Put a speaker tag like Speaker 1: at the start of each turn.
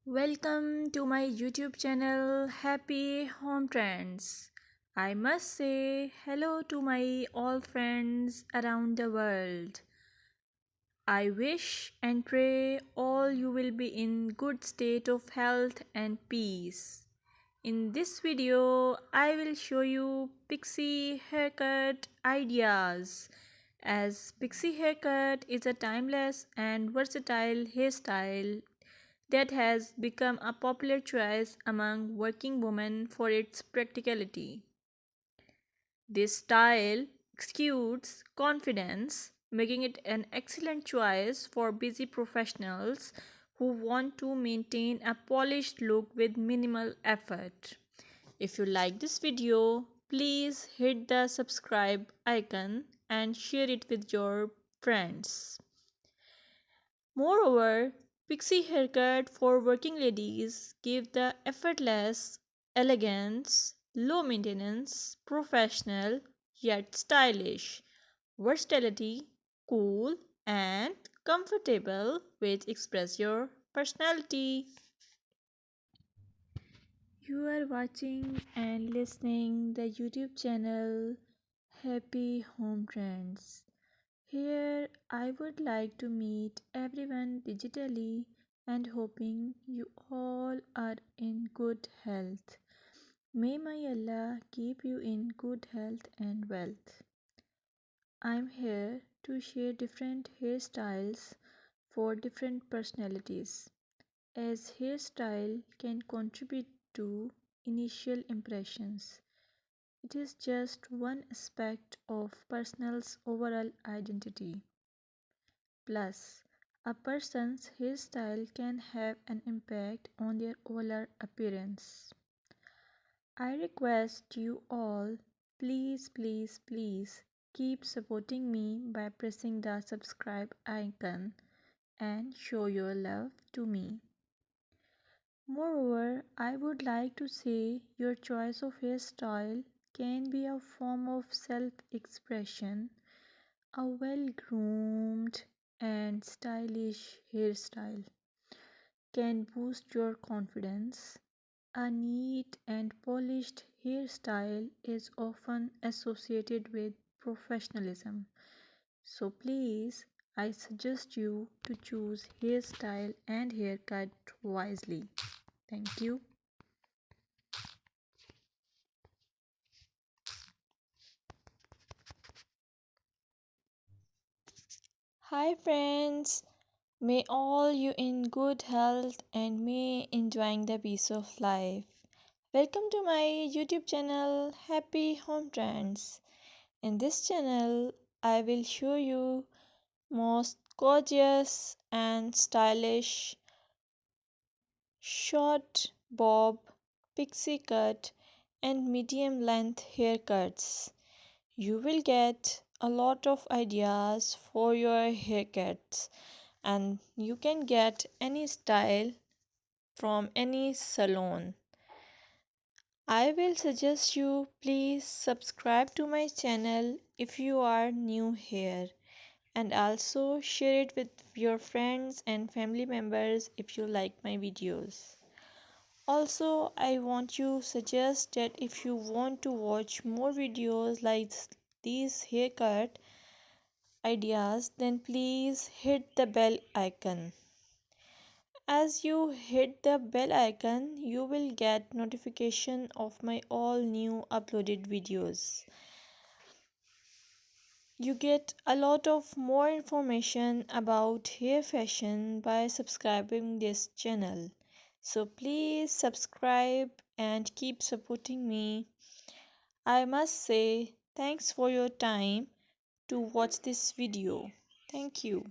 Speaker 1: Welcome to my YouTube channel Happy Home Trends. I must say hello to my all friends around the world. I wish and pray all you will be in good state of health and peace. In this video, I will show you pixie haircut ideas. As pixie haircut is a timeless and versatile hairstyle that has become a popular choice among working women for its practicality. This style exudes confidence, making it an excellent choice for busy professionals who want to maintain a polished look with minimal effort. If you like this video, please hit the subscribe icon and share it with your friends. Moreover, pixie haircut for working ladies give the effortless elegance, low maintenance, professional yet stylish, versatility, cool and comfortable which express your personality. You are watching and listening the YouTube channel Happy Home Trends. Here, I would like to meet everyone digitally and hoping you all are in good health. May my Allah keep you in good health and wealth. I'm here to share different hairstyles for different personalities, as hairstyle can contribute to initial impressions. It is just one aspect of person's overall identity. Plus, a person's hairstyle can have an impact on their overall appearance. I request you all, please keep supporting me by pressing the subscribe icon and show your love to me. Moreover, I would like to say your choice of hairstyle can be a form of self expression. A well groomed and stylish hairstyle can boost your confidence. A neat and polished hairstyle is often associated with professionalism. So please, I suggest you to choose hairstyle and haircut wisely. Thank you. Hi friends. May all you in good health and may enjoying the peace of life. Welcome to my YouTube channel Happy Home Trends. In this channel, I will show you most gorgeous and stylish short bob, pixie cut and medium length haircuts. You will get a lot of ideas for your haircuts and you can get any style from any salon. I will suggest you please subscribe to my channel if you are new here and also share it with your friends and family members if you like my videos. Also, I want you suggest that if you want to watch more videos like these haircut ideas, then please hit the bell icon. As you hit the bell icon, you will get notification of my all new uploaded videos. You get a lot of more information about hair fashion by subscribing this channel. So please subscribe and keep supporting me. I must say thanks for your time to watch this video. Thank you.